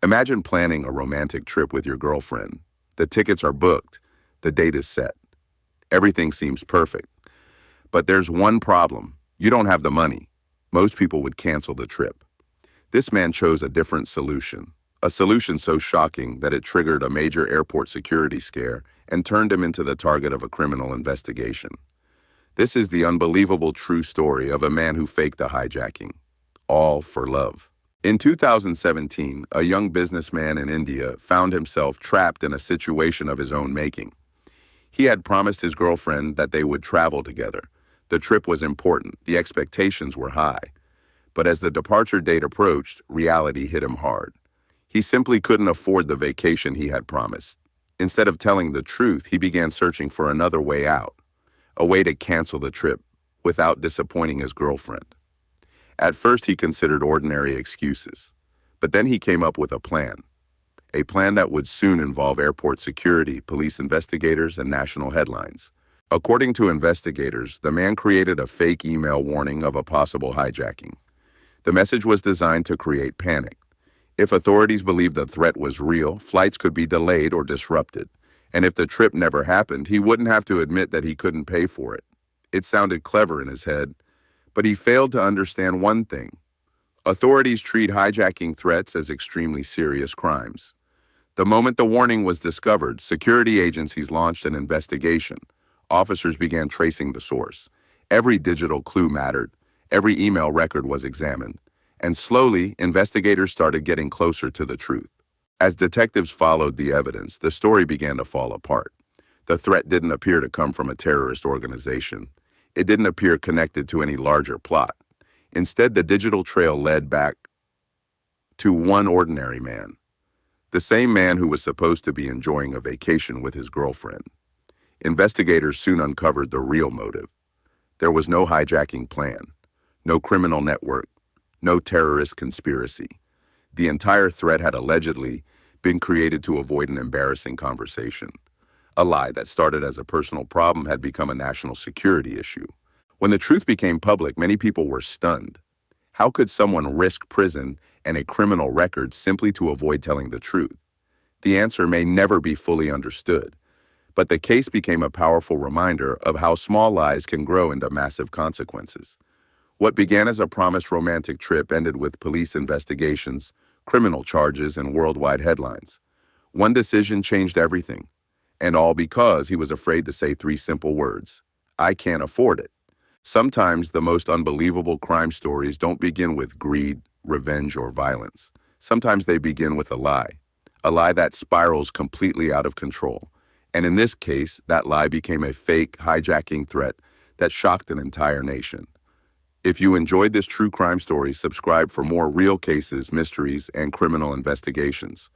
Imagine planning a romantic trip with your girlfriend. The tickets are booked. The date is set. Everything seems perfect. But there's one problem. You don't have the money. Most people would cancel the trip. This man chose a different solution. A solution so shocking that it triggered a major airport security scare and turned him into the target of a criminal investigation. This is the unbelievable true story of a man who faked a hijacking. All for love. In 2017, a young businessman in India found himself trapped in a situation of his own making. He had promised his girlfriend that they would travel together. The trip was important, the expectations were high. But as the departure date approached, reality hit him hard. He simply couldn't afford the vacation he had promised. Instead of telling the truth, he began searching for another way out, a way to cancel the trip without disappointing his girlfriend. At first, he considered ordinary excuses, but then he came up with a plan that would soon involve airport security, police investigators, and national headlines. According to investigators, the man created a fake email warning of a possible hijacking. The message was designed to create panic. If authorities believed the threat was real, flights could be delayed or disrupted. And if the trip never happened, he wouldn't have to admit that he couldn't pay for it. It sounded clever in his head, but he failed to understand one thing. Authorities treat hijacking threats as extremely serious crimes. The moment the warning was discovered, security agencies launched an investigation. Officers began tracing the source. Every digital clue mattered. Every email record was examined. And slowly, investigators started getting closer to the truth. As detectives followed the evidence, the story began to fall apart. The threat didn't appear to come from a terrorist organization. It didn't appear connected to any larger plot. Instead, the digital trail led back to one ordinary man. The same man who was supposed to be enjoying a vacation with his girlfriend. Investigators soon uncovered the real motive. There was no hijacking plan, no criminal network, no terrorist conspiracy. The entire threat had allegedly been created to avoid an embarrassing conversation. A lie that started as a personal problem had become a national security issue. When the truth became public, many people were stunned. How could someone risk prison and a criminal record simply to avoid telling the truth? The answer may never be fully understood, but the case became a powerful reminder of how small lies can grow into massive consequences. What began as a promised romantic trip ended with police investigations, criminal charges, and worldwide headlines. One decision changed everything. And all because he was afraid to say three simple words: I can't afford it. Sometimes the most unbelievable crime stories don't begin with greed, revenge, or violence. Sometimes they begin with a lie that spirals completely out of control. And in this case, that lie became a fake hijacking threat that shocked an entire nation. If you enjoyed this true crime story, subscribe for more real cases, mysteries, and criminal investigations.